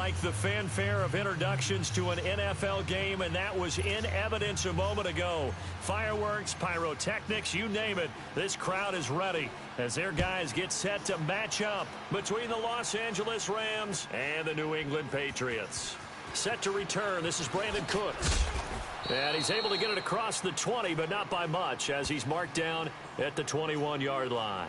like the fanfare of introductions to an NFL game, and that was in evidence a moment ago. Fireworks, pyrotechnics, you name it. This crowd is ready as their guys get set to match up between the Los Angeles Rams and the New England Patriots. Set to return, this is Brandon Cooks. And he's able to get it across the 20, but not by much, as he's marked down at the 21-yard line.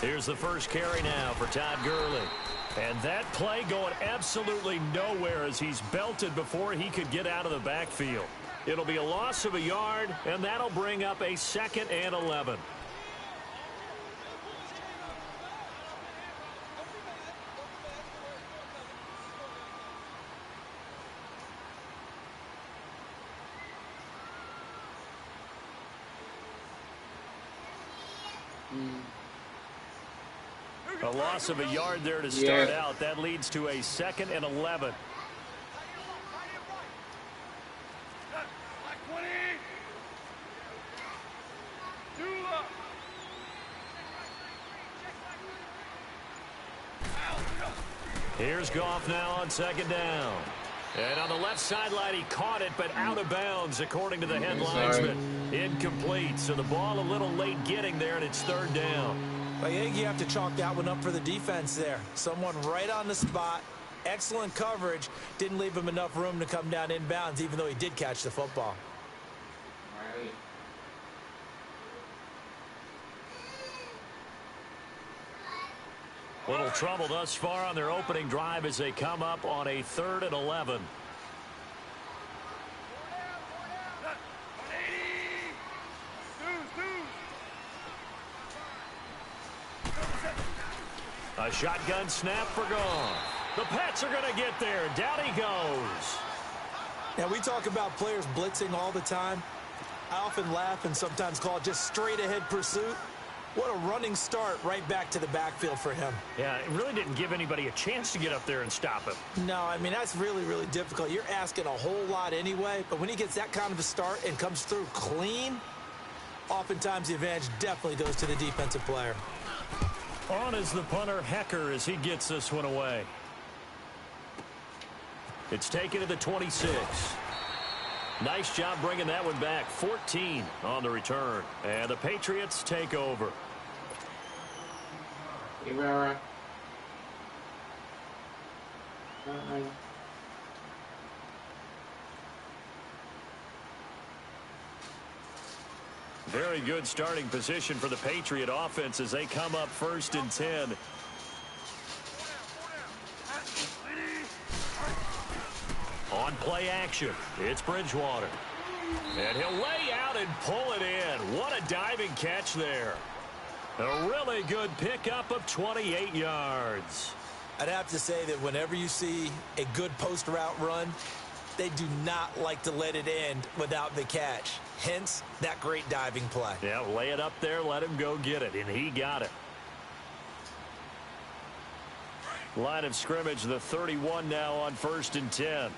Here's the first carry now for Todd Gurley. And that play going absolutely nowhere as he's belted before he could get out of the backfield. It'll be a loss of a yard, and that'll bring up a 2nd and 11. A loss of a yard there to start out. That leads to a 2nd and 11. Here's Goff now on 2nd down. And on the left sideline, he caught it, but out of bounds, according to the head linesman. Incomplete, so the ball a little late getting there, and it's 3rd down. I think you have to chalk that one up for the defense there. Someone right on the spot. Excellent coverage. Didn't leave him enough room to come down inbounds, even though he did catch the football. Little trouble thus far on their opening drive as they come up on a 3rd and 11. A shotgun snap for Goff. The Pats are going to get there. Down he goes. Now, we talk about players blitzing all the time. I often laugh and sometimes call it just straight-ahead pursuit. What a running start right back to the backfield for him. Yeah, it really didn't give anybody a chance to get up there and stop him. No, I mean, that's really, really difficult. You're asking a whole lot anyway, but when he gets that kind of a start and comes through clean, oftentimes the advantage definitely goes to the defensive player. On is the punter, Hecker, as he gets this one away. It's taken to the 26. Nice job bringing that one back. 14 on the return. And the Patriots take over. Very good starting position for the Patriot offense as they come up 1st and 10. On play action, it's Bridgewater. And he'll lay out and pull it in. What a diving catch there. A really good pickup of 28 yards. I'd have to say that whenever you see a good post route run, they do not like to let it end without the catch. Hence, that great diving play. Yeah, lay it up there, let him go get it, and he got it. Line of scrimmage, the 31 now on 1st and 10.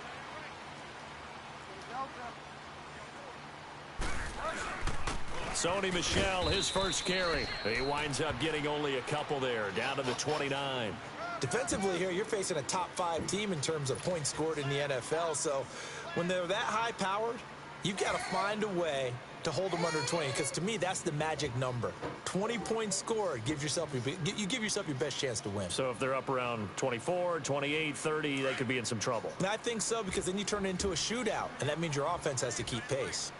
Sony Michel, his first carry. He winds up getting only a couple there, down to the 29. Defensively here, you're facing a top 5 team in terms of points scored in the NFL. So when they're that high powered, you've got to find a way to hold them under 20, because to me, that's the magic number. 20 points scored, you give yourself your best chance to win. So if they're up around 24, 28, 30, they could be in some trouble. And I think so, because then you turn it into a shootout, and that means your offense has to keep pace.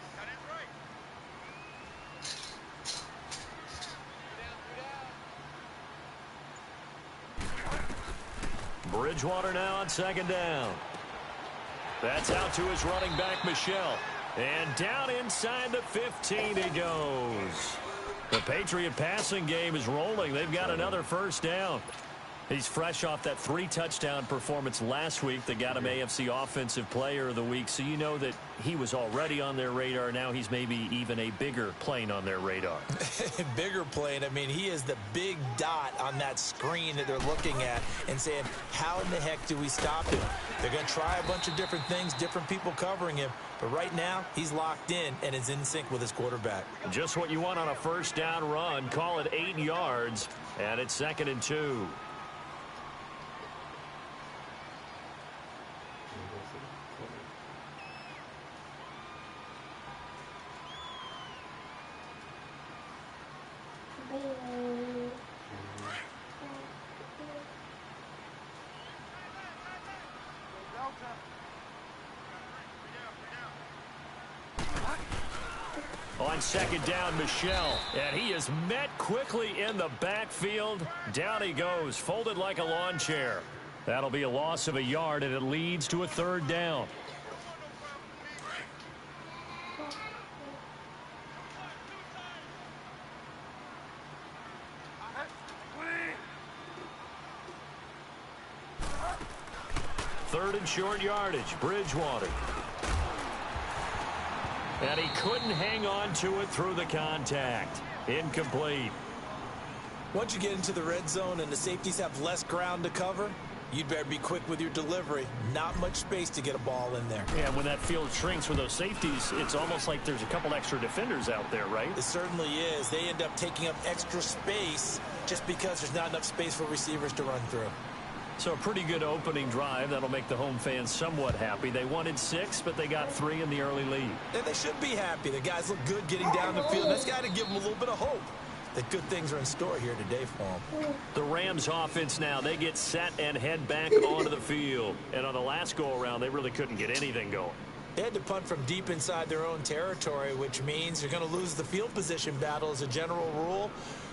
Bridgewater now on 2nd down. That's out to his running back, Michel. And down inside the 15 he goes. The Patriot passing game is rolling. They've got another first down. He's fresh off that 3-touchdown performance last week that got him AFC Offensive Player of the Week. So you know that he was already on their radar. Now he's maybe even a bigger plane on their radar. Bigger plane. I mean, he is the big dot on that screen that they're looking at and saying, how in the heck do we stop him? They're going to try a bunch of different things, different people covering him. But right now, he's locked in and is in sync with his quarterback. Just what you want on a first down run. Call it 8 yards, and it's 2nd and 2. On 2nd down, Michel, and he is met quickly in the backfield. Down he goes, folded like a lawn chair. That'll be a loss of a yard, and it leads to a 3rd down. Third and short yardage, Bridgewater. And he couldn't hang on to it through the contact. Incomplete. Once you get into the red zone and the safeties have less ground to cover, you'd better be quick with your delivery. Not much space to get a ball in there. Yeah, when that field shrinks with those safeties, it's almost like there's a couple extra defenders out there, right? It certainly is. They end up taking up extra space just because there's not enough space for receivers to run through. So a pretty good opening drive. That'll make the home fans somewhat happy. They wanted 6, but they got 3 in the early lead. And they should be happy. The guys look good getting down the field. That's got to give them a little bit of hope that good things are in store here today for them. The Rams offense now, they get set and head back onto the field. And on the last go-around, they really couldn't get anything going. They had to punt from deep inside their own territory, which means you're going to lose the field position battle as a general rule.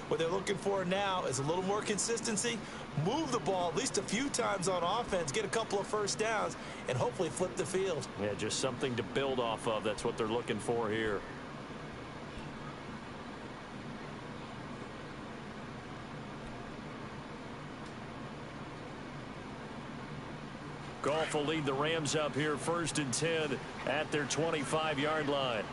What they're looking for now is a little more consistency, move the ball at least a few times on offense, get a couple of first downs, and hopefully flip the field. Yeah, just something to build off of. That's what they're looking for here. Goff will lead the Rams up here 1st and 10 at their 25-yard line.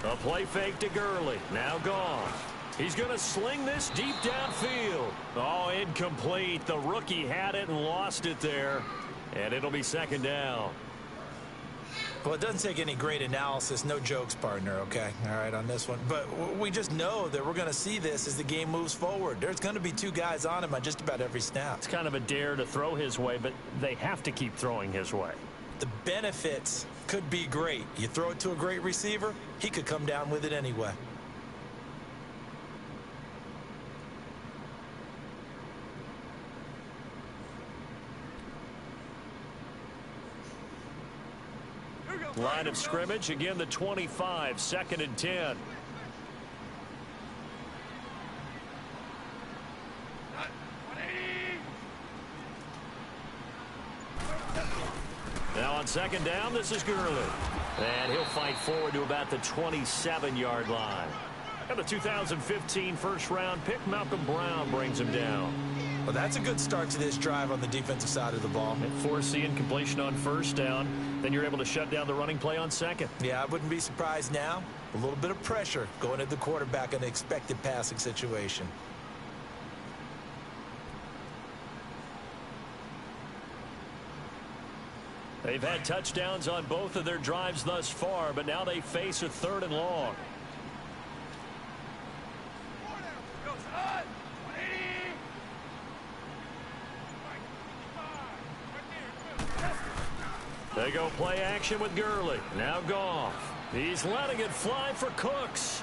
A play fake to Gurley. Now Goff. He's going to sling this deep downfield. Oh, incomplete. The rookie had it and lost it there. And it'll be 2nd down. Well, it doesn't take any great analysis. No jokes, partner, okay? All right, on this one. But we just know that we're going to see this as the game moves forward. There's going to be 2 guys on him on just about every snap. It's kind of a dare to throw his way, but they have to keep throwing his way. The benefits could be great. You throw it to a great receiver, he could come down with it anyway. Line of scrimmage, again the 25, 2nd and 10. Now on 2nd down, this is Gurley. And he'll fight forward to about the 27-yard line. And the 2015 first-round pick, Malcolm Brown, brings him down. Well, that's a good start to this drive on the defensive side of the ball. And force the incompletion on 1st down. Then you're able to shut down the running play on 2nd. Yeah, I wouldn't be surprised now. A little bit of pressure going at the quarterback in an expected passing situation. They've had touchdowns on both of their drives thus far, but now they face a 3rd and long. They go play action with Gurley. Now Goff. He's letting it fly for Cooks.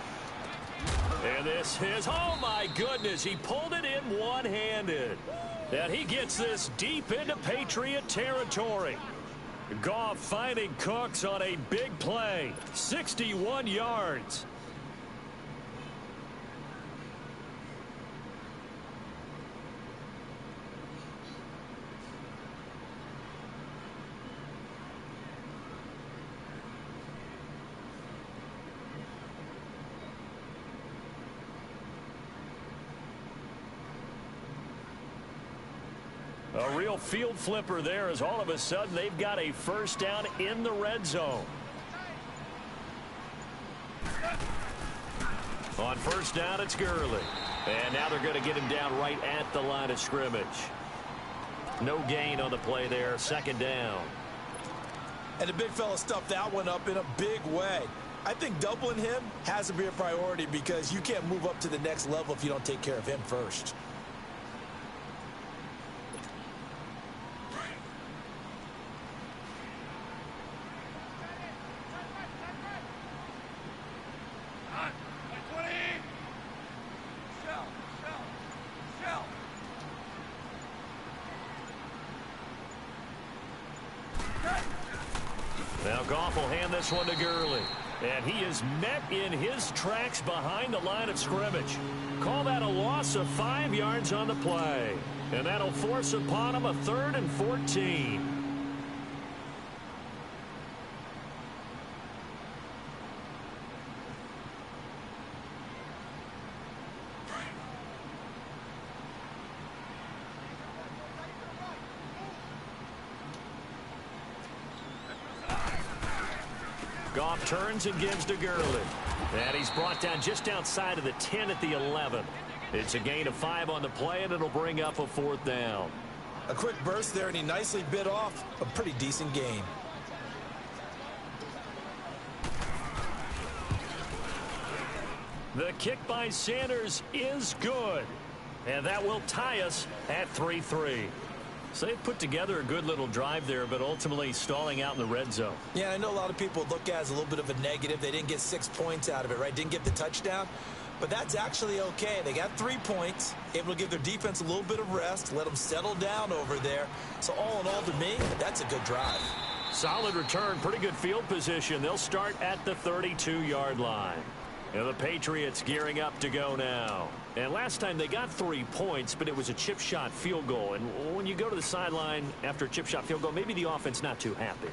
And this is, oh my goodness, he pulled it in one-handed. And he gets this deep into Patriot territory. Goff finding Cooks on a big play. 61 yards. A real field flipper there as all of a sudden they've got a first down in the red zone. On first down, it's Gurley. And now they're going to get him down right at the line of scrimmage. No gain on the play there. Second down. And the big fella stuffed that one up in a big way. I think doubling him has to be a priority because you can't move up to the next level if you don't take care of him first. Now Goff will hand this one to Gurley. And he is met in his tracks behind the line of scrimmage. Call that a loss of 5 yards on the play. And that'll force upon him a 3rd and 14. Goff turns and gives to Gurley. And he's brought down just outside of the 10 at the 11. It's a gain of 5 on the play, and it'll bring up a 4th down. A quick burst there, and he nicely bit off a pretty decent gain. The kick by Sanders is good. And that will tie us at 3-3. So they put together a good little drive there, but ultimately stalling out in the red zone. Yeah, I know a lot of people look at it as a little bit of a negative. They didn't get 6 points out of it, right? Didn't get the touchdown. But that's actually okay. They got 3 points, able to give their defense a little bit of rest, let them settle down over there. So all in all, to me, that's a good drive. Solid return, pretty good field position. They'll start at the 32-yard line. And the Patriots gearing up to go now. And last time they got 3 points, but it was a chip shot field goal. And when you go to the sideline after a chip shot field goal, maybe the offense not too happy.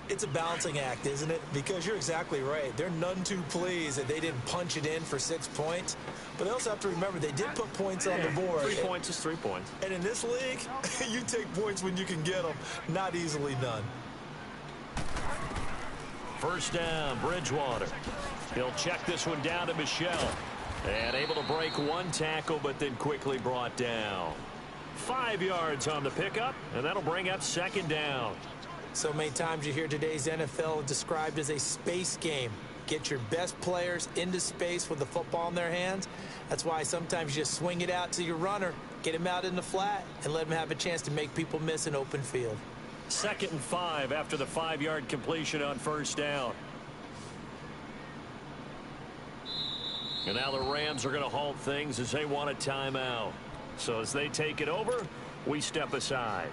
It's a balancing act, isn't it? Because you're exactly right. They're none too pleased that they didn't punch it in for 6 points. But they also have to remember they did put points on the board. 3 points is 3 points. And in this league, you take points when you can get them. Not easily done. First down, Bridgewater. He'll check this one down to Michelle. And able to break 1 tackle, but then quickly brought down. 5 yards on the pickup, and that'll bring up 2nd down. So many times you hear today's NFL described as a space game. Get your best players into space with the football in their hands. That's why sometimes you just swing it out to your runner, get him out in the flat, and let him have a chance to make people miss an open field. 2nd and 5 after the 5-yard completion on first down. And now the Rams are going to halt things as they want a timeout. So as they take it over, we step aside.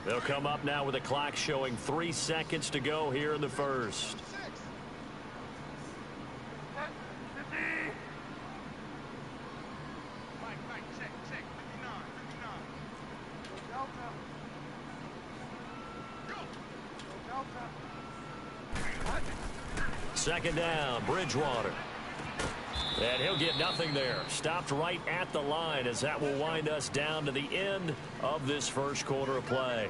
They'll come up now with a clock showing 3 seconds to go here in the first. Second down, Bridgewater. And he'll get nothing there. Stopped right at the line as that will wind us down to the end of this first quarter of play.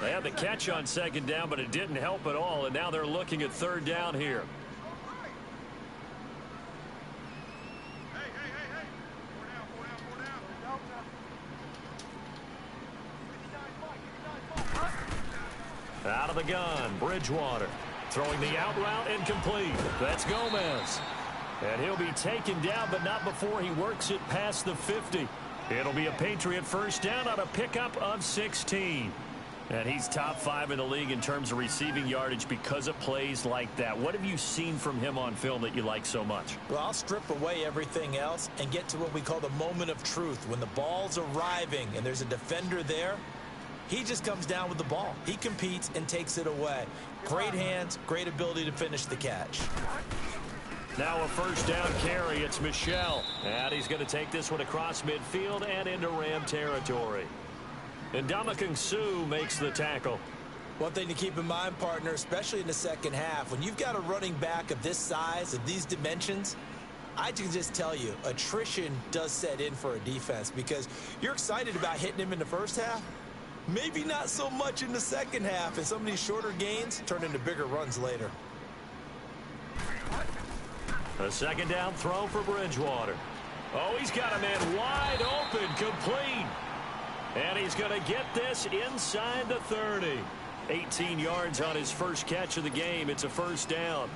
They had the catch on second down, but it didn't help at all, and now they're looking at third down here. Out of the gun, Bridgewater. Throwing the out route incomplete. That's Gomez. And he'll be taken down, but not before he works it past the 50. It'll be a Patriot first down on a pickup of 16. And he's top 5 in the league in terms of receiving yardage because of plays like that. What have you seen from him on film that you like so much? Well, I'll strip away everything else and get to what we call the moment of truth. When the ball's arriving and there's a defender there, He just comes down with the ball. He competes and takes it away. Great hands, great ability to finish the catch. Now a first down carry. It's Michel. And he's going to take this one across midfield and into Ram territory. And Ndamukong Suh makes the tackle. One thing to keep in mind, partner, especially in the second half, when you've got a running back of this size, of these dimensions, I can just tell you, attrition does set in for a defense because you're excited about hitting him in the first half. Maybe not so much in the second half, and some of these shorter gains turn into bigger runs later. A second down throw for Bridgewater. Oh, he's got a man wide open, complete. And he's going to get this inside the 30. 18 yards on his first catch of the game. It's a first down.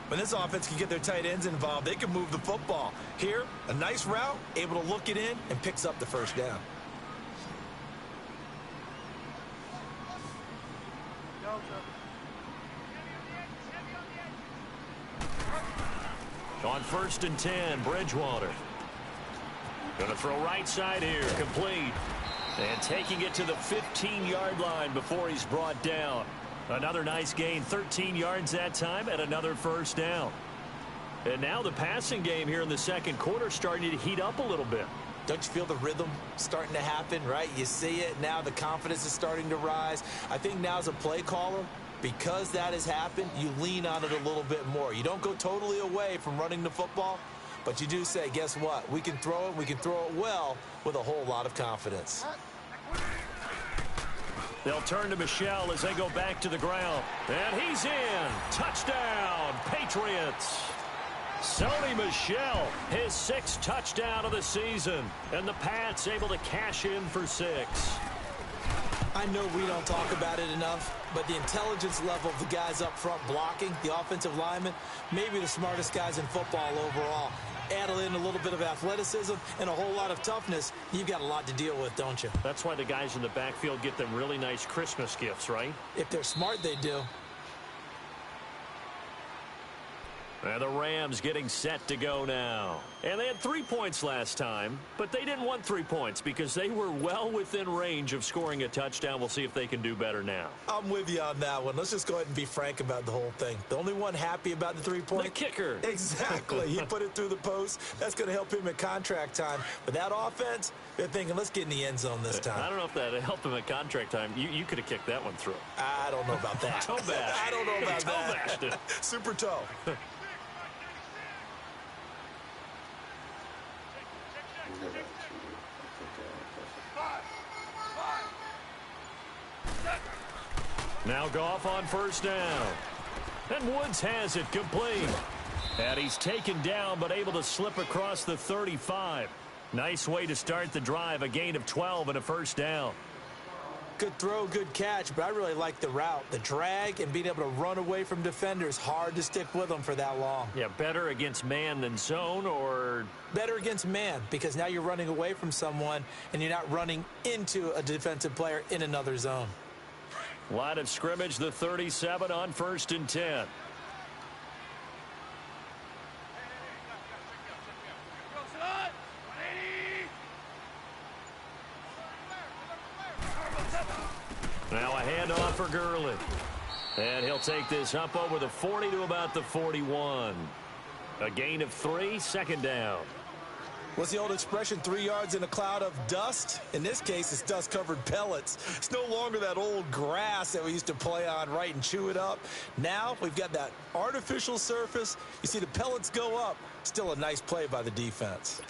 When this offense can get their tight ends involved, they can move the football. Here, a nice route, able to look it in, and picks up the first down. On 1st and 10, Bridgewater. Going to throw right side here, complete. And taking it to the 15-yard line before he's brought down. Another nice gain, 13 yards that time, and another first down. And now the passing game here in the second quarter starting to heat up a little bit. Don't you feel the rhythm starting to happen, right? You see it, now the confidence is starting to rise. I think now as a play caller, because that has happened, you lean on it a little bit more. You don't go totally away from running the football, but you do say, guess what? We can throw it, we can throw it well with a whole lot of confidence. They'll turn to Michel as they go back to the ground. And he's in. Touchdown, Patriots. Sony Michel, his 6th touchdown of the season. And the Pats able to cash in for 6. I know we don't talk about it enough, but the intelligence level of the guys up front blocking, the offensive linemen, maybe the smartest guys in football overall. Add in a little bit of athleticism and a whole lot of toughness, you've got a lot to deal with, don't you? That's why the guys in the backfield get them really nice Christmas gifts, right? If they're smart, they do. And the Rams getting set to go now. And they had 3 points last time, but they didn't want 3 points because they were well within range of scoring a touchdown. We'll see if they can do better now. I'm with you on that one. Let's just go ahead and be frank about the whole thing. The only one happy about the 3-point? The kicker. Exactly. He put it through the post. That's going to help him at contract time. But that offense, they're thinking, let's get in the end zone this time. I don't know if that helped him at contract time. You could have kicked that one through. I don't know about that. Toe bash. I don't know about toe that. Bashed it. Super toe. Now Goff on first down. And Woods has it complete. And he's taken down but able to slip across the 35. Nice way to start the drive. A gain of 12 and a first down. Good throw, good catch, but I really like the route. The drag and being able to run away from defenders. Hard to stick with them for that long. Yeah, better against man than zone, or? Better against man, because now you're running away from someone and you're not running into a defensive player in another zone. Line of scrimmage, the 37 on 1st and 10. Now a handoff for Gurley. And he'll take this up over the 40 to about the 41. A gain of 3, second down. What's the old expression, 3 yards in a cloud of dust? In this case, it's dust-covered pellets. It's no longer that old grass that we used to play on, right, and chew it up. Now we've got that artificial surface. You see the pellets go up. Still a nice play by the defense.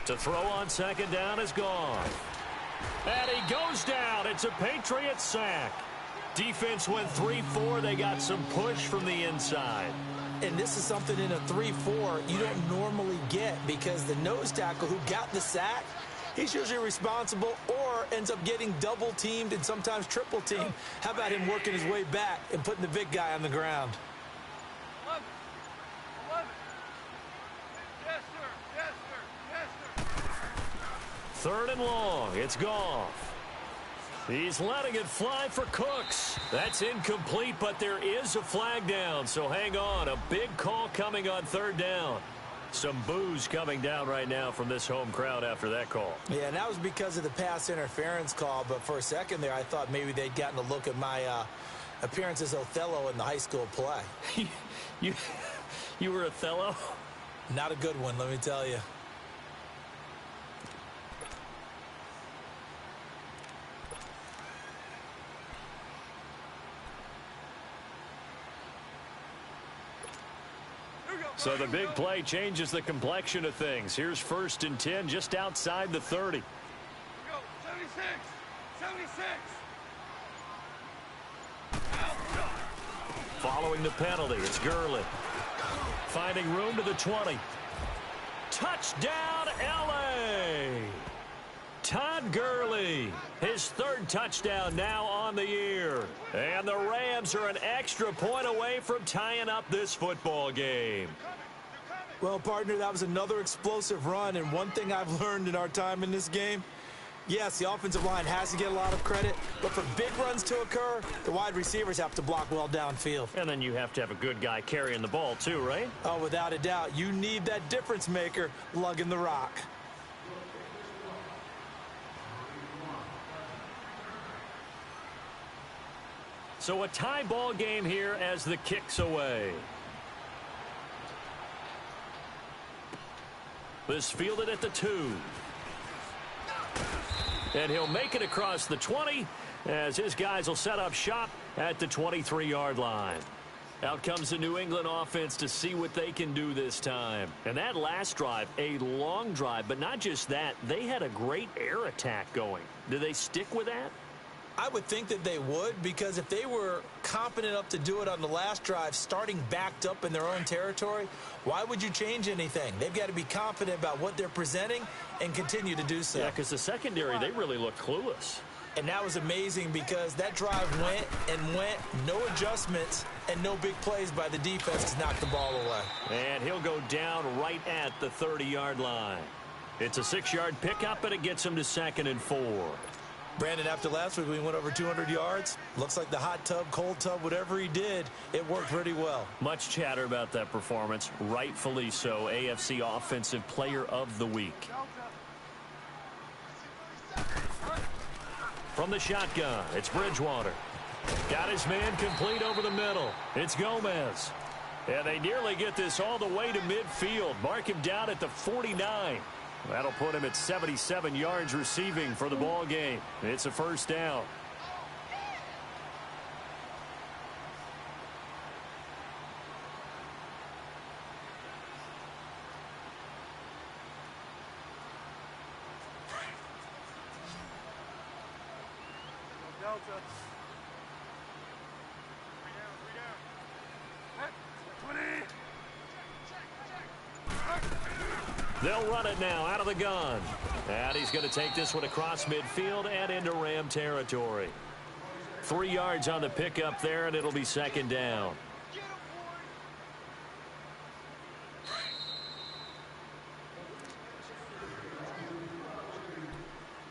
To throw on second down is gone. And he goes down. It's a Patriots sack. Defense went 3-4. They got some push from the inside. And this is something in a 3-4 you don't normally get, because the nose tackle who got the sack, he's usually responsible or ends up getting double teamed and sometimes triple teamed. How about him working his way back and putting the big guy on the ground? Third and long. It's Goff. He's letting it fly for Cooks. That's incomplete, but there is a flag down, so hang on. A big call coming on third down. Some boos coming down right now from this home crowd after that call. Yeah, and that was because of the pass interference call, but for a second there I thought maybe they'd gotten a look at my appearance as Othello in the high school play. You were Othello? Not a good one, let me tell you. So the big play changes the complexion of things. Here's 1st and 10 just outside the 30. Go, 76, 76. Following the penalty, it's Gurley. Finding room to the 20. Touchdown, L.A. Todd Gurley, his 3rd touchdown now on the year. And the Rams are an extra point away from tying up this football game. Well, partner, that was another explosive run, and one thing I've learned in our time in this game, yes, the offensive line has to get a lot of credit, but for big runs to occur, the wide receivers have to block well downfield. And then you have to have a good guy carrying the ball too, right? Oh, without a doubt. You need that difference maker lugging the rock. So a tie ball game here as the kick's away. This fielded at the 2. And he'll make it across the 20 as his guys will set up shop at the 23-yard line. Out comes the New England offense to see what they can do this time. And that last drive, a long drive, but not just that. They had a great air attack going. Do they stick with that? I would think that they would, because if they were competent enough to do it on the last drive, starting backed up in their own territory, why would you change anything? They've got to be confident about what they're presenting and continue to do so. Yeah, because the secondary, they really look clueless. And that was amazing because that drive went and went, no adjustments, and no big plays by the defense to knock the ball away. And he'll go down right at the 30-yard line. It's a 6-yard pickup, and it gets him to 2nd and 4. Brandon, after last week we went over 200 yards. Looks like the hot tub, cold tub, whatever he did, it worked pretty well. Much chatter about that performance. Rightfully so. AFC Offensive Player of the Week. From the shotgun, it's Bridgewater. Got his man complete over the middle. It's Gomez. And they nearly get this all the way to midfield. Mark him down at the 49. That'll put him at 77 yards receiving for the ball game. It's a 1st down. Delta. 20. They'll run it now out of the gun. And he's going to take this one across midfield and into Ram territory. 3 yards on the pickup there, and it'll be 2nd down.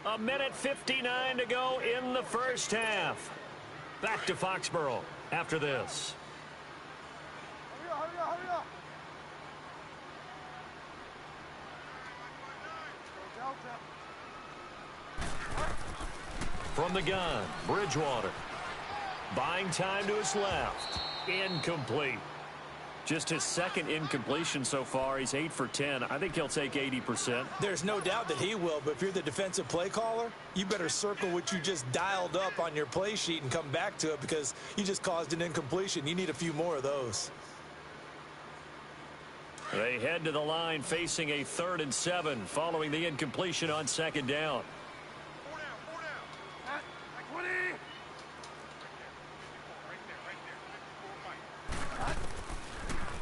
A minute 59 to go in the 1st half. Back to Foxborough after this. Hurry up. From the gun, Bridgewater. Buying time to his left. Incomplete. Just his 2nd incompletion so far. He's 8 for 10. I think he'll take 80%. There's no doubt that he will, but if you're the defensive play caller, you better circle what you just dialed up on your play sheet and come back to it because you just caused an incompletion. You need a few more of those. They head to the line facing a 3rd and 7 following the incompletion on 2nd down. 4 down. 20.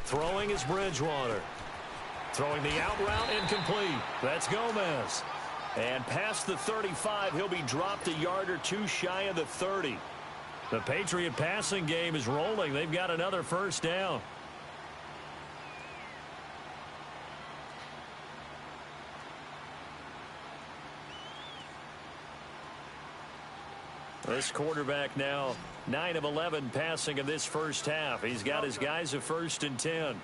Throwing is Bridgewater. Throwing the out route, incomplete. That's Gomez. And past the 35, he'll be dropped a yard or 2 shy of the 30. The Patriot passing game is rolling. They've got another 1st down. This quarterback now 9 of 11 passing in this first half. He's got his guys a 1st and 10.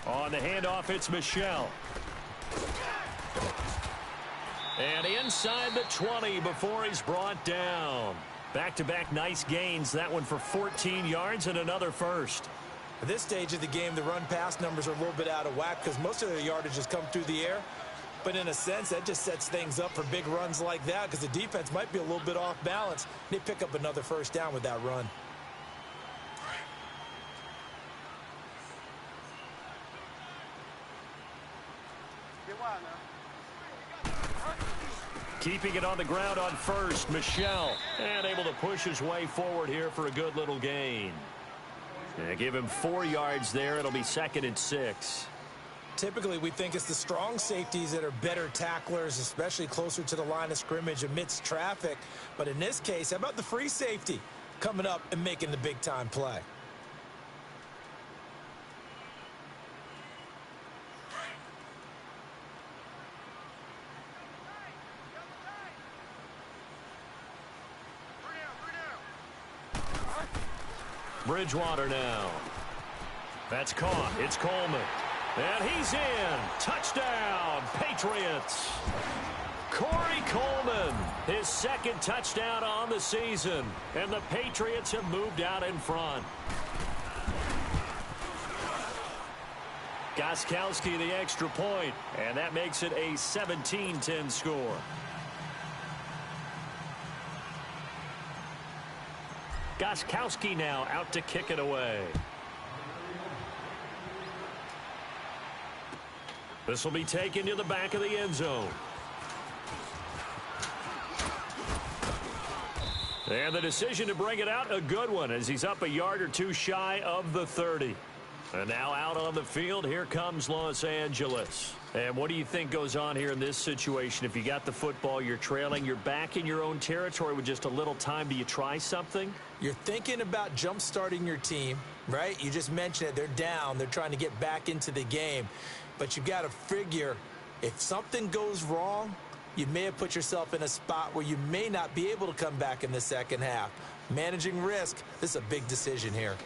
On the handoff, it's Michel. And inside the 20 before he's brought down. Back-to-back nice gains. That one for 14 yards and another first. At this stage of the game, the run-pass numbers are a little bit out of whack because most of their yardage has come through the air. But in a sense, that just sets things up for big runs like that because the defense might be a little bit off balance. They pick up another 1st down with that run. Keeping it on the ground on 1st, Michel. And able to push his way forward here for a good little gain. And give him 4 yards there. It'll be 2nd and 6. Typically, we think it's the strong safeties that are better tacklers, especially closer to the line of scrimmage amidst traffic. But in this case, how about the free safety coming up and making the big-time play? Bridgewater now. That's caught. It's Coleman. And he's in. Touchdown, Patriots. Corey Coleman, his 2nd touchdown on the season. And the Patriots have moved out in front. Gostkowski the extra point, and that makes it a 17-10 score. Gostkowski now out to kick it away. This will be taken to the back of the end zone. And the decision to bring it out, a good one, as he's up a yard or two shy of the 30. And now out on the field, here comes Los Angeles. And what do you think goes on here in this situation? If you got the football, you're trailing, you're back in your own territory with just a little time. Do you try something? You're thinking about jump-starting your team, right? You just mentioned it. They're down. They're trying to get back into the game. But you've got to figure if something goes wrong, you may have put yourself in a spot where you may not be able to come back in the 2nd half. Managing risk, this is a big decision here.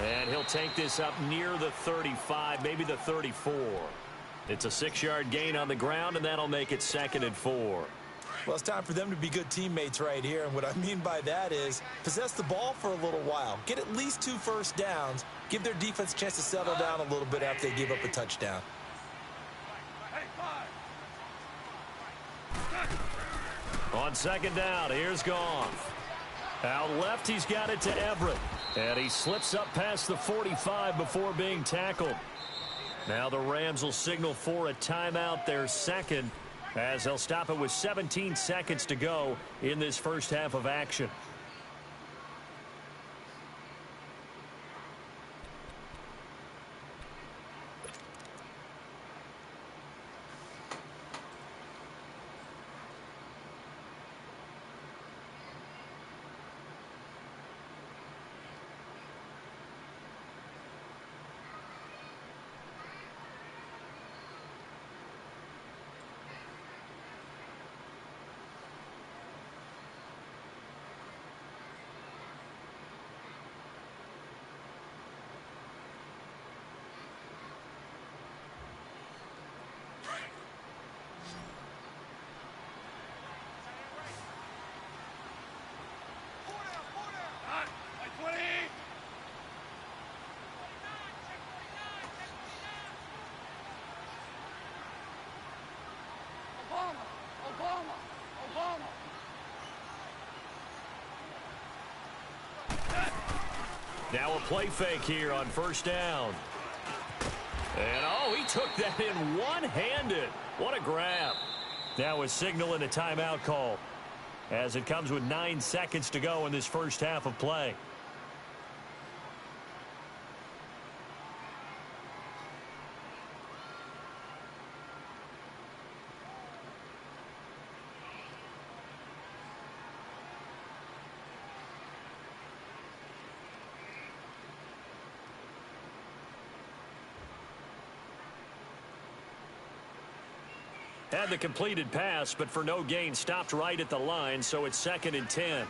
And he'll take this up near the 35, maybe the 34. It's a 6-yard gain on the ground, and that'll make it 2nd and 4. Well, it's time for them to be good teammates right here. And what I mean by that is possess the ball for a little while. Get at least 2 first downs. Give their defense a chance to settle down a little bit after they give up a touchdown. On 2nd down, here's Goff. Out left, he's got it to Everett. And he slips up past the 45 before being tackled. Now the Rams will signal for a timeout, their 2nd, as they'll stop it with 17 seconds to go in this first half of action. Now a play fake here on 1st down. And, oh, he took that in one-handed. What a grab. Now a signal and a timeout call. as it comes with 9 seconds to go in this first half of play. Had the completed pass, but for no gain, stopped right at the line, so it's 2nd and 10.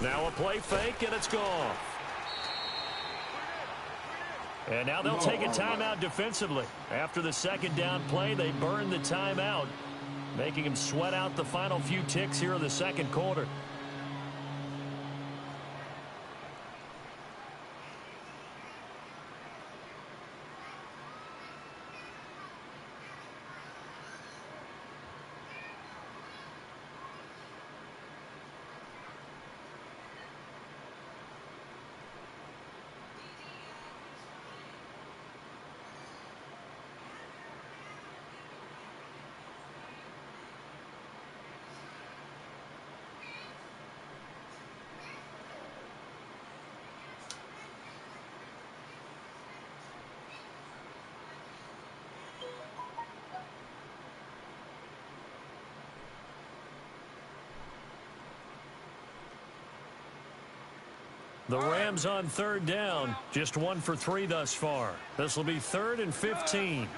Now a play fake, and it's gone. And now they'll take a timeout defensively. After the 2nd down play, they burn the timeout, making them sweat out the final few ticks here in the 2nd quarter. The Rams on 3rd down, just 1 for 3 thus far. This will be 3rd and 15.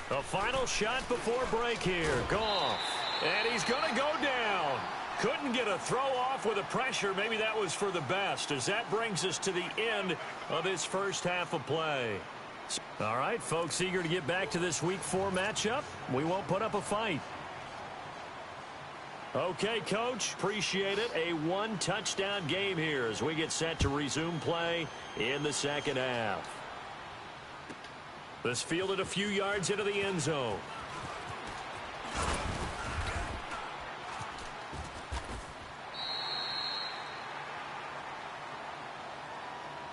The final shot before break here. Goff. And he's going to go down. Couldn't get a throw off with the pressure. Maybe that was for the best, as that brings us to the end of this first half of play. All right, folks, eager to get back to this Week 4 matchup. We won't put up a fight. Okay, Coach, appreciate it. A 1-touchdown game here as we get set to resume play in the 2nd half. This fielded a few yards into the end zone.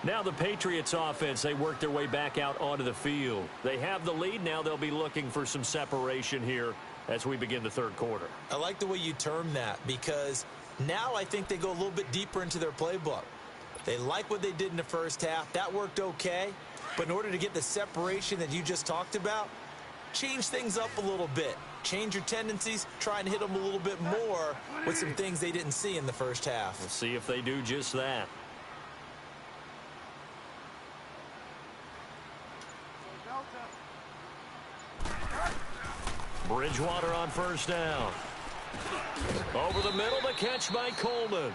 Now the Patriots offense, they work their way back out onto the field. They have the lead. Now they'll be looking for some separation here as we begin the 3rd quarter. I like the way you term that, because now I think they go a little bit deeper into their playbook. They like what they did in the first half. That worked okay. But in order to get the separation that you just talked about, change things up a little bit. Change your tendencies. Try and hit them a little bit more with some things they didn't see in the first half. We'll see if they do just that. Bridgewater on 1st down. Over the middle, the catch by Coleman.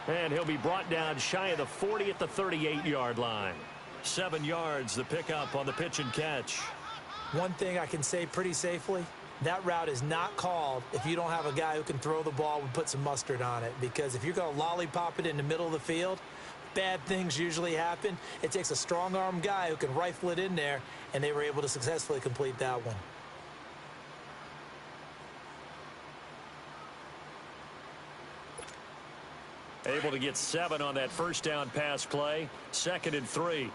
And he'll be brought down shy of the 40 at the 38-yard line. 7 yards, the pickup on the pitch and catch. One thing I can say pretty safely, that route is not called if you don't have a guy who can throw the ball and put some mustard on it. Because if you're going to lollipop it in the middle of the field, bad things usually happen. It takes a strong-arm guy who can rifle it in there, and they were able to successfully complete that one. Able to get 7 on that 1st down pass play. 2nd and 3.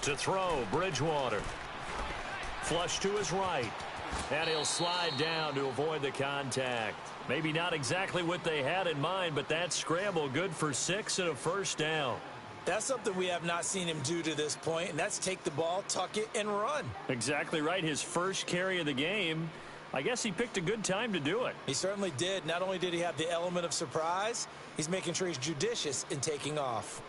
To throw, Bridgewater. Flush to his right. And he'll slide down to avoid the contact. Maybe not exactly what they had in mind, but that scramble good for 6 and a 1st down. That's something we have not seen him do to this point, and that's take the ball, tuck it, and run. Exactly right. His first carry of the game. I guess he picked a good time to do it. He certainly did. Not only did he have the element of surprise, he's making sure he's judicious in taking off.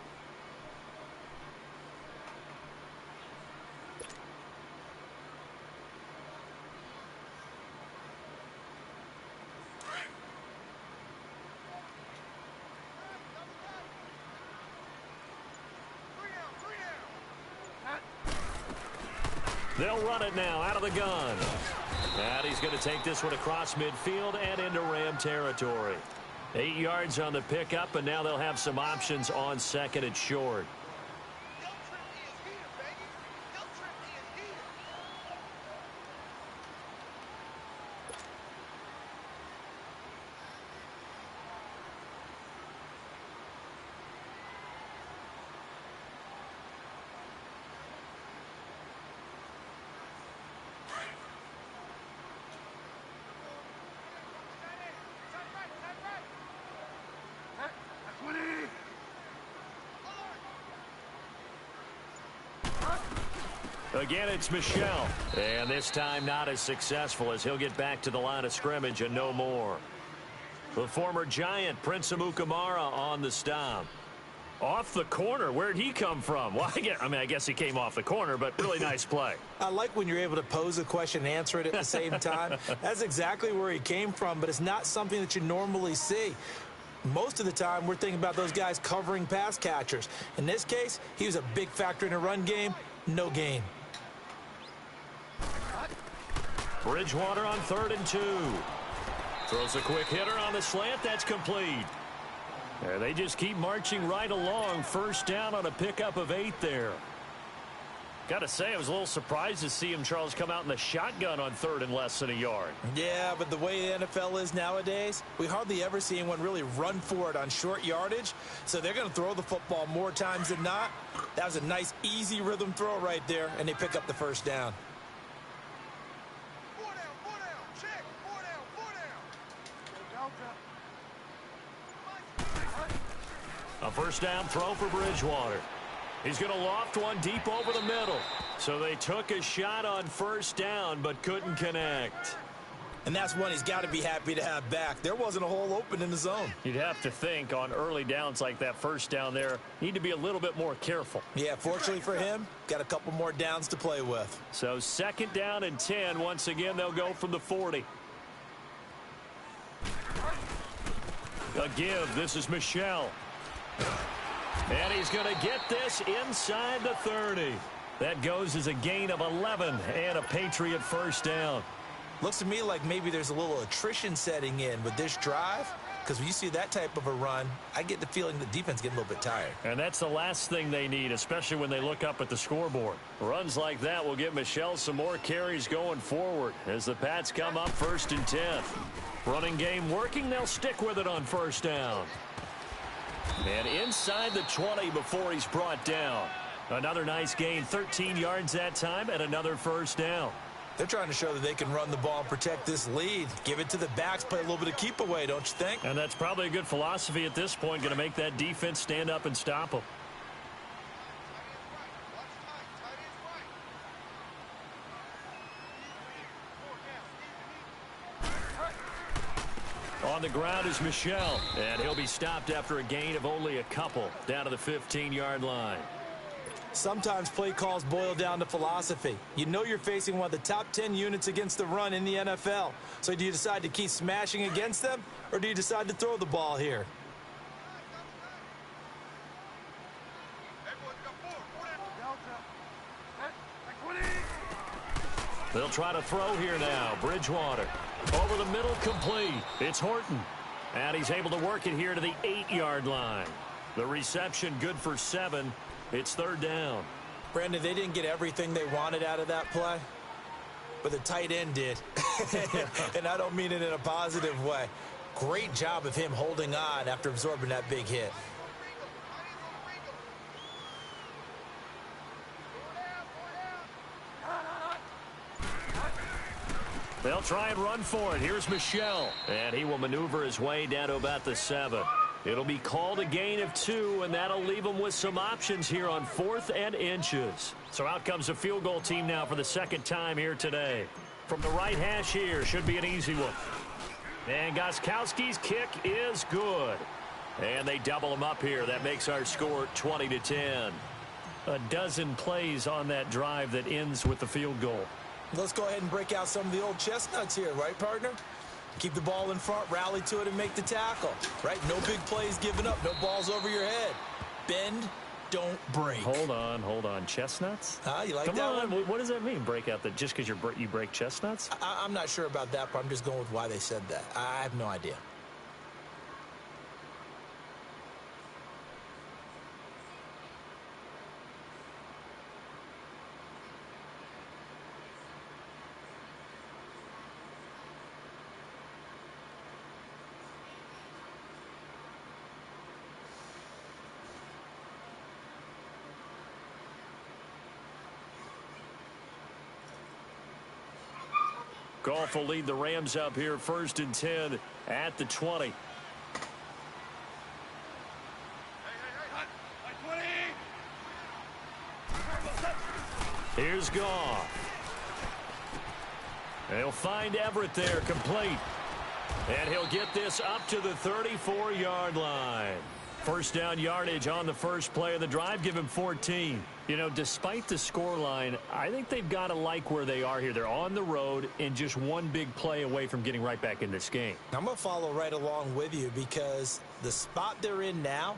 They'll run it now out of the gun. And he's going to take this one across midfield and into Ram territory. 8 yards on the pickup, and now they'll have some options on 2nd and short. Again, it's Michel. And this time not as successful as he'll get back to the line of scrimmage and no more. The former Giant, Prince Amukamara, on the stop. Off the corner. Where'd he come from? Well, I guess he came off the corner, but really nice play. I like when you're able to pose a question and answer it at the same time. That's exactly where he came from, but it's not something that you normally see. Most of the time, we're thinking about those guys covering pass catchers. In this case, he was a big factor in a run game. No gain. Bridgewater on 3rd and 2. Throws a quick hitter on the slant. That's complete. And they just keep marching right along. First down on a pickup of 8 there. Got to say, I was a little surprised to see him, Charles, come out in the shotgun on 3rd and less than a yard. Yeah, but the way the NFL is nowadays, we hardly ever see anyone really run for it on short yardage. So they're going to throw the football more times than not. That was a nice, easy rhythm throw right there, and they pick up the first down. A first down throw for Bridgewater. He's going to loft one deep over the middle. So they took a shot on first down but couldn't connect. And that's one he's got to be happy to have back. There wasn't a hole open in the zone. You'd have to think on early downs like that first down there, need to be a little bit more careful. Yeah, fortunately for him, got a couple more downs to play with. So 2nd down and 10. Once again, they'll go from the 40. A give. This is Michel. And he's going to get this inside the 30. That goes as a gain of 11 and a Patriot first down. Looks to me like maybe there's a little attrition setting in with this drive, because when you see that type of a run, I get the feeling the defense getting a little bit tired. And that's the last thing they need, especially when they look up at the scoreboard. Runs like that will give Michel some more carries going forward as the Pats come up 1st and 10. Running game working, they'll stick with it on first down. And inside the 20 before he's brought down. Another nice gain, 13 yards that time, and another first down. They're trying to show that they can run the ball and protect this lead. Give it to the backs, play a little bit of keep away, don't you think? And that's probably a good philosophy at this point, going to make that defense stand up and stop them. On the ground is Michel, and he'll be stopped after a gain of only a couple down to the 15-yard line. Sometimes play calls boil down to philosophy. You know you're facing one of the top 10 units against the run in the NFL. So do you decide to keep smashing against them, or do you decide to throw the ball here? They'll try to throw here now. Bridgewater over the middle, complete. It's Horton. And he's able to work it here to the 8-yard line. The reception good for 7. It's 3rd down. Brandon, they didn't get everything they wanted out of that play, but the tight end did. And I don't mean it in a positive way. Great job of him holding on after absorbing that big hit. They'll try and run for it. Here's Michel, and he will maneuver his way down to about the 7. It'll be called a gain of 2, and that'll leave them with some options here on 4th and inches. So out comes a field goal team now for the 2nd time here today. From the right hash here, should be an easy one. And Gostkowski's kick is good. And they double him up here. That makes our score 20-10. A dozen plays on that drive that ends with the field goal. Let's go ahead and break out some of the old chestnuts here, right, partner? Keep the ball in front, rally to it, and make the tackle, right? No big plays given up, no balls over your head. Bend, don't break. Hold on. Chestnuts? You like Come that on. one? What does that mean, break out? Just because you break chestnuts? I'm not sure about that, but I'm just going with why they said that. I have no idea. Goff will lead the Rams up here 1st and 10 at the 20. Here's Goff. They'll find Everett there, complete. And he'll get this up to the 34-yard line. First down yardage on the first play of the drive. Give him 14. You know, despite the scoreline, I think they've got to like where they are here. They're on the road and just one big play away from getting right back in this game. I'm going to follow right along with you because the spot they're in now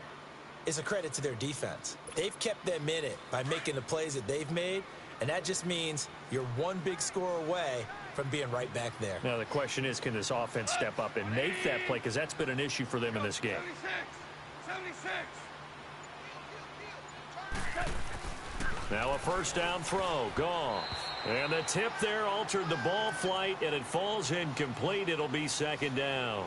is a credit to their defense. They've kept them in it by making the plays that they've made, and that just means you're one big score away from being right back there. Now, the question is, can this offense step up and make that play? Because that's been an issue for them in this game. 76. Now a first down throw. Goff. And the tip there altered the ball flight, and it falls incomplete. It'll be second down.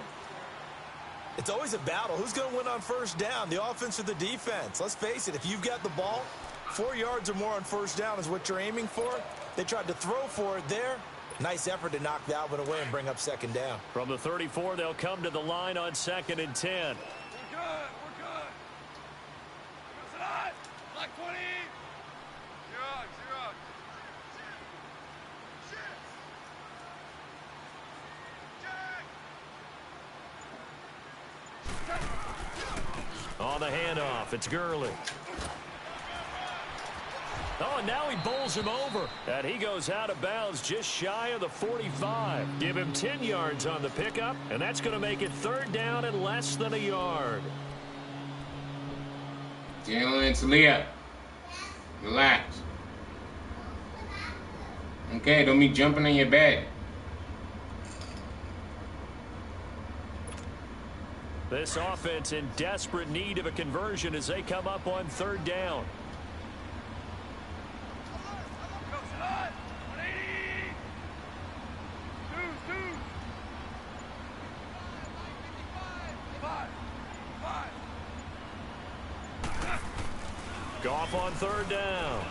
It's always a battle. Who's going to win on first down, the offense or the defense? Let's face it, if you've got the ball, 4 yards or more on first down is what you're aiming for. They tried to throw for it there. Nice effort to knock that one away and bring up second down. From the 34, they'll come to the line on 2nd and 10. We're good. Side. Black 20. Zero. On the handoff, it's Gurley. Oh, and now he bowls him over. And he goes out of bounds just shy of the 45. Give him 10 yards on the pickup, and that's going to make it third down and less than a yard. Jalen Talia, relax. Okay, don't be jumping on your bed. This offense in desperate need of a conversion as they come up on third down. Goff on third down.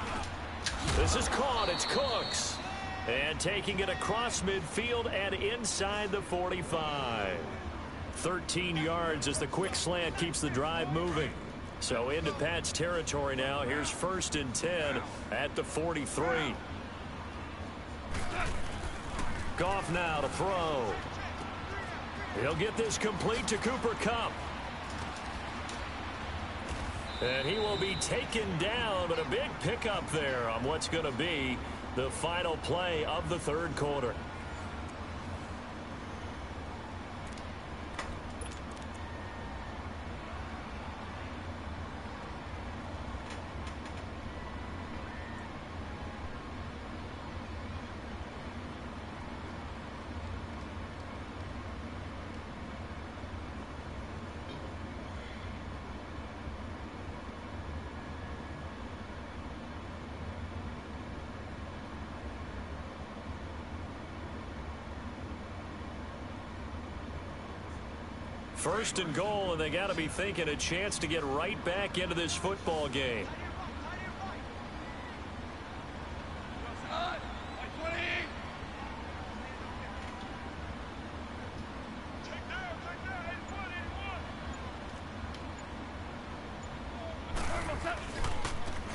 This is caught. It's Cooks. And taking it across midfield and inside the 45. 13 yards as the quick slant keeps the drive moving. So into Pat's territory now. Here's 1st and 10 at the 43. Goff now to throw. He'll get this complete to Cooper Kupp. And he will be taken down, but a big pickup there on what's going to be the final play of the third quarter. First and goal, and they got to be thinking a chance to get right back into this football game.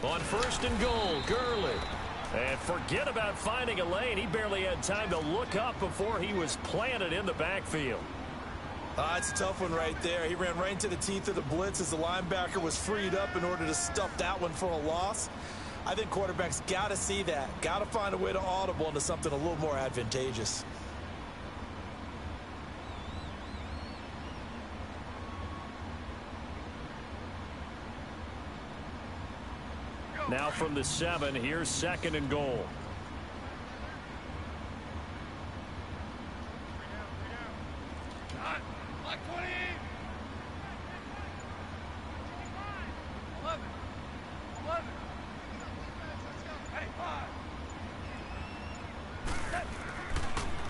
On 1st and goal, Gurley. And forget about finding a lane. He barely had time to look up before he was planted in the backfield. It's a tough one right there. He ran right into the teeth of the blitz as the linebacker was freed up in order to stuff that one for a loss. I think quarterbacks got to see that. Got to find a way to audible into something a little more advantageous. Now from the 7, here's 2nd and goal.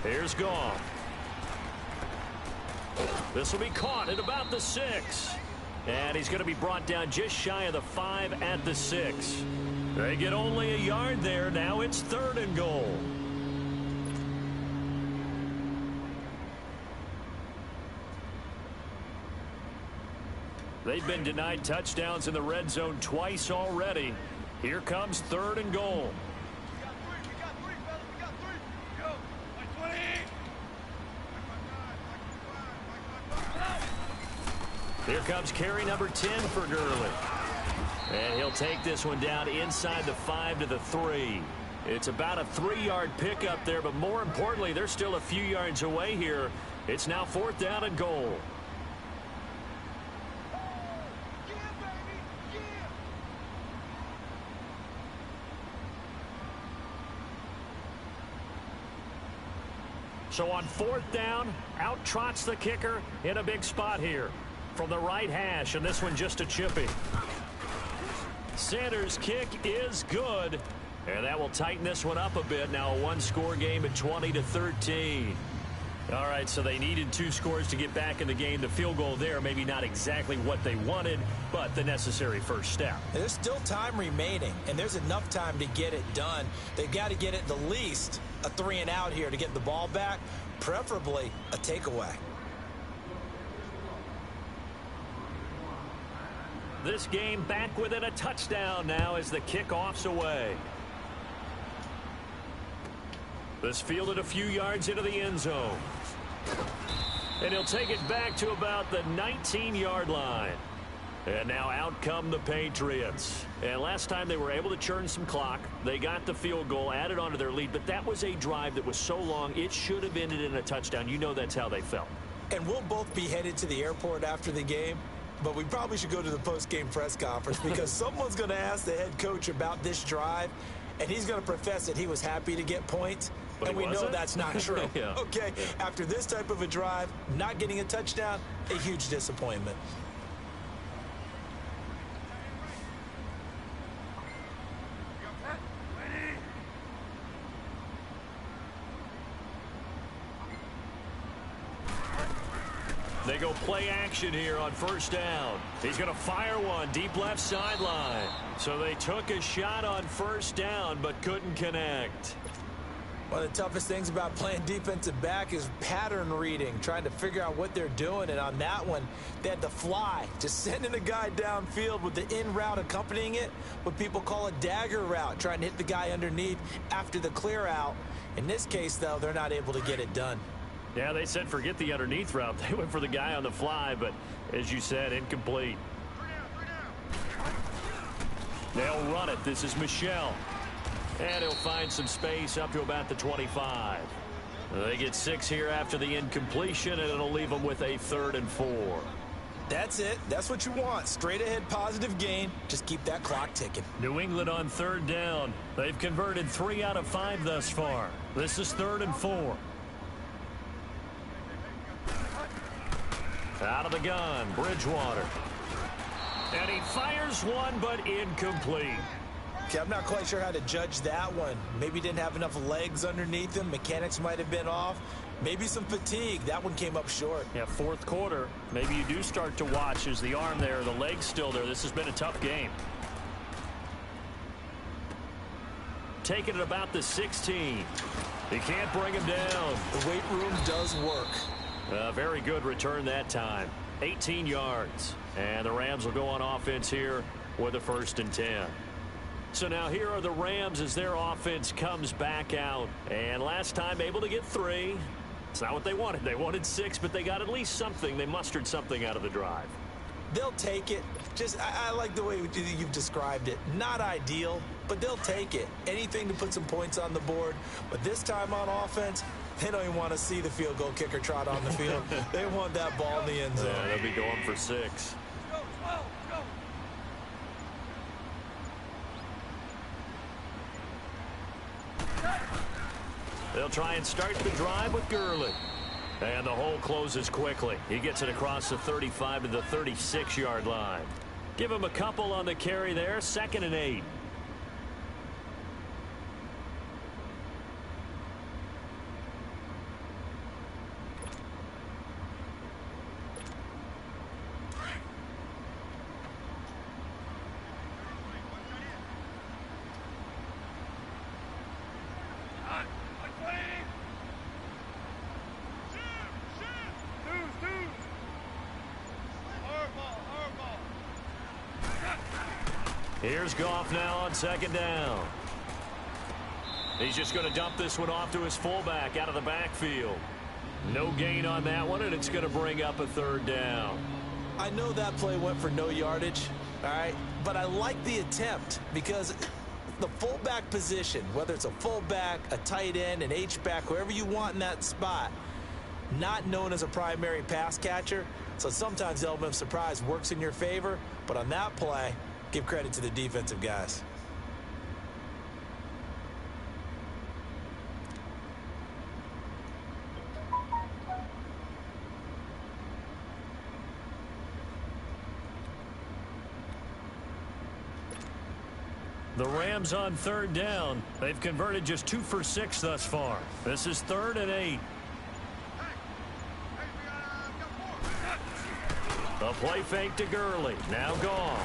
Here's Goff. This will be caught at about the 6. And he's going to be brought down just shy of the 5 at the 6. They get only a yard there. Now it's 3rd and goal. They've been denied touchdowns in the red zone twice already. Here comes 3rd and goal. Here comes carry number 10 for Gurley. And he'll take this one down inside the 5 to the 3. It's about a 3-yard pickup there, but more importantly, they're still a few yards away here. It's now 4th down and goal. So on 4th down, out trots the kicker in a big spot here from the right hash, and this one just a chippy. Sanders' kick is good, and that will tighten this one up a bit. Now a one-score game at 20-13. All right, so they needed 2 scores to get back in the game. The field goal there, maybe not exactly what they wanted, but the necessary first step. There's still time remaining, and there's enough time to get it done. They've got to get it the least a 3-and-out here to get the ball back, preferably a takeaway. This game back within a touchdown now as the kickoff's away. This fielded a few yards into the end zone. And he'll take it back to about the 19-yard line. And now out come the Patriots. And last time they were able to churn some clock. They got the field goal, added on to their lead. But that was a drive that was so long, it should have ended in a touchdown. You know that's how they felt. And we'll both be headed to the airport after the game. But we probably should go to the post-game press conference because someone's going to ask the head coach about this drive. And he's going to profess that he was happy to get points. But and we know that's not true. Yeah. Okay, yeah. After this type of a drive, not getting a touchdown, a huge disappointment. They go play action here on 1st down. He's going to fire one deep left sideline. So they took a shot on 1st down but couldn't connect. One of the toughest things about playing defensive back is pattern reading, trying to figure out what they're doing. And on that one, they had to fly, just sending a guy downfield with the in route accompanying it, what people call a dagger route, trying to hit the guy underneath after the clear out. In this case, though, they're not able to get it done. Yeah, they said forget the underneath route. They went for the guy on the fly, but as you said, incomplete. They'll run it. This is Michel. And he'll find some space up to about the 25. They get 6 here after the incompletion, and it'll leave them with a 3rd and 4. That's it. That's what you want. Straight ahead positive gain. Just keep that clock ticking. New England on 3rd down. They've converted 3 out of 5 thus far. This is 3rd and 4. Out of the gun, Bridgewater. And he fires one, but incomplete. Okay, I'm not quite sure how to judge that one. Maybe didn't have enough legs underneath him. Mechanics might have been off. Maybe some fatigue. That one came up short. Yeah, 4th quarter. Maybe you do start to watch as the arm there, the leg's still there. This has been a tough game. Taking it about the 16. He can't bring him down. The weight room does work. A very good return that time. 18 yards. And the Rams will go on offense here with a 1st and 10. So now here are the Rams as their offense comes back out. And last time able to get 3. It's not what they wanted. They wanted 6, but they got at least something. They mustered something out of the drive. They'll take it. I like the way you've described it. Not ideal, but they'll take it. Anything to put some points on the board. But this time on offense, they don't even want to see the field goal kicker trot on the field. They want that ball in the end zone. Yeah, they'll be going for 6. They'll try and start the drive with Gurley. And the hole closes quickly. He gets it across the 35 to the 36-yard line. Give him a couple on the carry there. 2nd and 8. Here's Goff now on 2nd down. He's just going to dump this one off to his fullback out of the backfield. No gain on that one, and it's going to bring up a 3rd down. I know that play went for no yardage, all right? But I like the attempt because the fullback position, whether it's a fullback, a tight end, an H-back, whoever you want in that spot, not known as a primary pass catcher. So sometimes the element of surprise works in your favor. But on that play, give credit to the defensive guys. The Rams on third down. They've converted just 2 for 6 thus far. This is 3rd and 8. The play fake to Gurley. Now gone.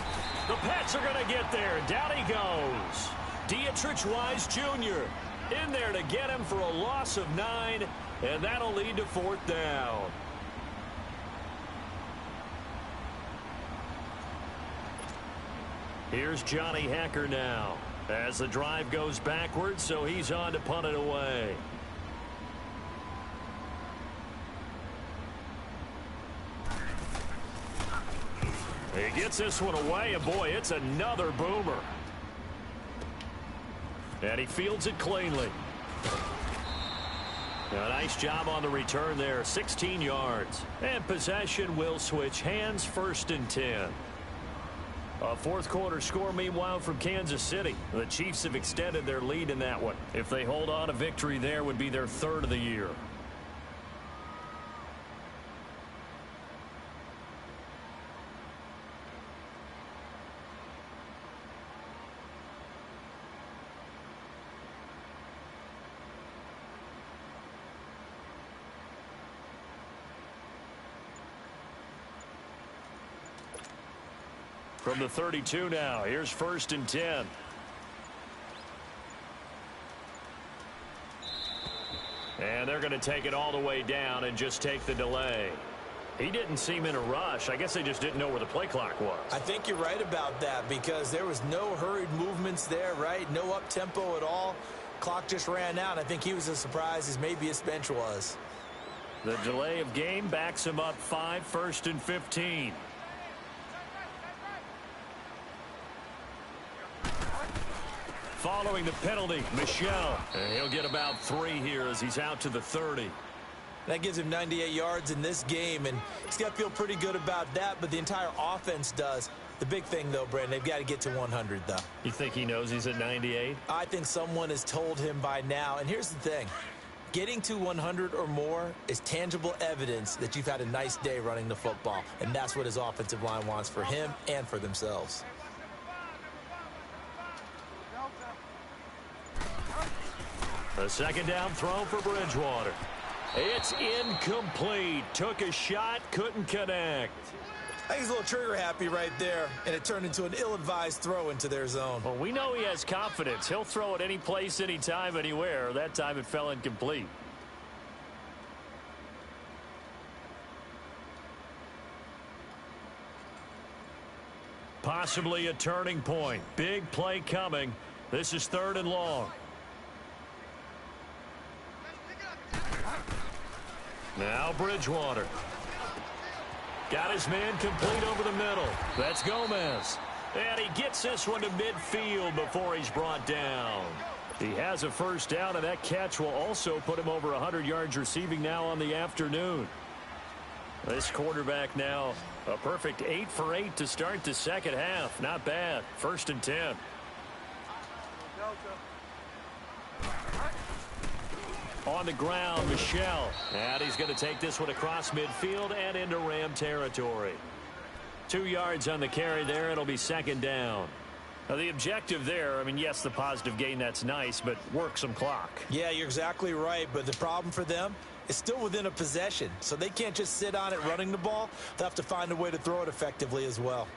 The Pats are going to get there. Down he goes. Dietrich Wise Jr. in there to get him for a loss of 9, and that'll lead to 4th down. Here's Johnny Hacker now as the drive goes backwards, so he's on to punt it away. He gets this one away, and boy, it's another boomer. And he fields it cleanly. A nice job on the return there, 16 yards. And possession will switch hands, 1st and 10. A 4th quarter score, meanwhile, from Kansas City. The Chiefs have extended their lead in that one. If they hold on, a victory there would be their 3rd of the year. From the 32 now, here's 1st and 10. And they're going to take it all the way down and just take the delay. He didn't seem in a rush. I guess they just didn't know where the play clock was. I think you're right about that because there was no hurried movements there, right? No up-tempo at all. Clock just ran out. I think he was as surprised as maybe his bench was. The delay of game backs him up 5, 1st and 15. Following the penalty, Michel. And he'll get about 3 here as he's out to the 30. That gives him 98 yards in this game, and he's got to feel pretty good about that, but the entire offense does. The big thing, though, Brandon, they've got to get to 100, though. You think he knows he's at 98? I think someone has told him by now, and here's the thing. Getting to 100 or more is tangible evidence that you've had a nice day running the football, and that's what his offensive line wants for him and for themselves. A 2nd down throw for Bridgewater. It's incomplete. Took a shot, couldn't connect. I think he's a little trigger happy right there, and it turned into an ill-advised throw into their zone. Well, we know he has confidence. He'll throw it any place, anytime, anywhere. That time it fell incomplete. Possibly a turning point. Big play coming. This is 3rd and long. Now Bridgewater. Got his man complete over the middle. That's Gomez. And he gets this one to midfield before he's brought down. He has a 1st down, and that catch will also put him over 100 yards receiving now on the afternoon. This quarterback now a perfect 8 for 8 to start the 2nd half. Not bad. 1st and 10. On the ground, Michel. And he's going to take this one across midfield and into Ram territory. 2 yards on the carry there. It'll be 2nd down. Now, the objective there, I mean, yes, the positive gain, that's nice, but work some clock. Yeah, you're exactly right. But the problem for them is still within a possession. So they can't just sit on it running the ball. They'll have to find a way to throw it effectively as well.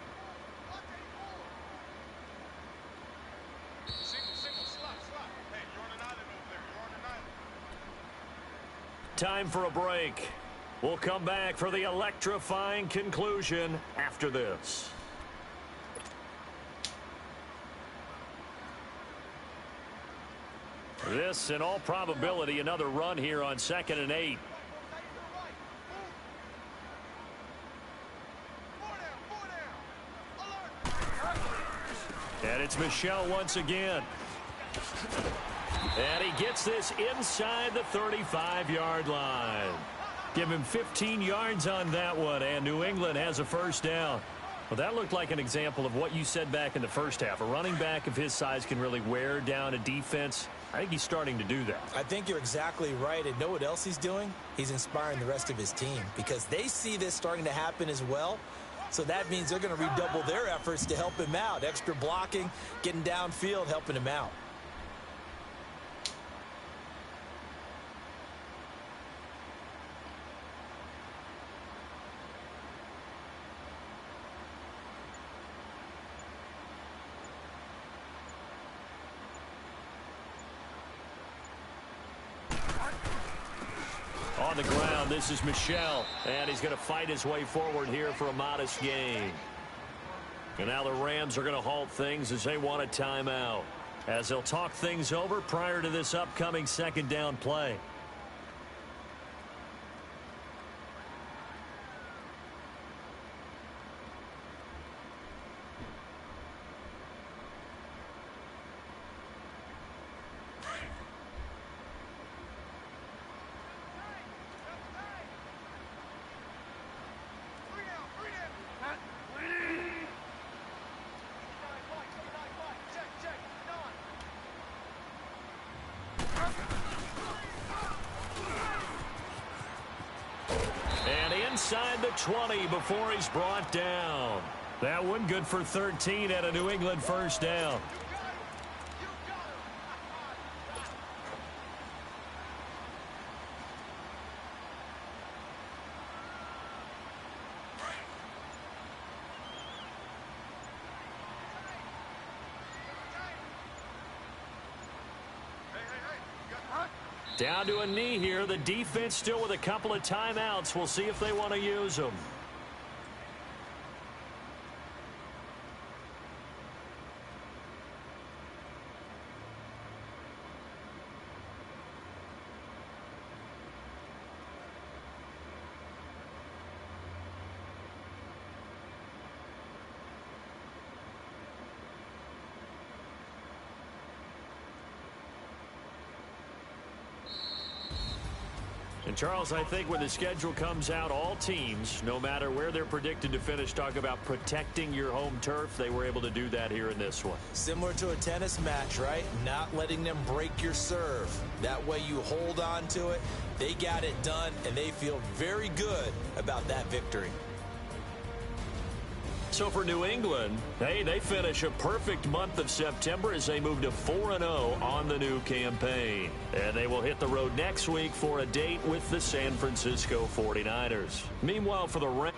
Time for a break. We'll come back for the electrifying conclusion after this. This, in all probability, another run here on 2nd and 8. And it's Michel once again. And he gets this inside the 35-yard line. Give him 15 yards on that one, and New England has a first down. Well, that looked like an example of what you said back in the first half. A running back of his size can really wear down a defense. I think he's starting to do that. I think you're exactly right. And know what else he's doing? He's inspiring the rest of his team because they see this starting to happen as well. So that means they're going to redouble their efforts to help him out. Extra blocking, getting downfield, helping him out. On the ground, this is Michel, and he's going to fight his way forward here for a modest gain. And now the Rams are going to halt things as they want a timeout, as they'll talk things over prior to this upcoming second down play. Inside the 20 before he's brought down. That one good for 13 at a New England first down. Down to a knee here. The defense still with a couple of timeouts. We'll see if they want to use them. And Charles, I think when the schedule comes out, all teams, no matter where they're predicted to finish, talk about protecting your home turf. They were able to do that here in this one. Similar to a tennis match, right? Not letting them break your serve. That way you hold on to it. They got it done, and they feel very good about that victory. So for New England, hey, they finish a perfect month of September as they move to 4-0 on the new campaign. And they will hit the road next week for a date with the San Francisco 49ers. Meanwhile, for the Rams,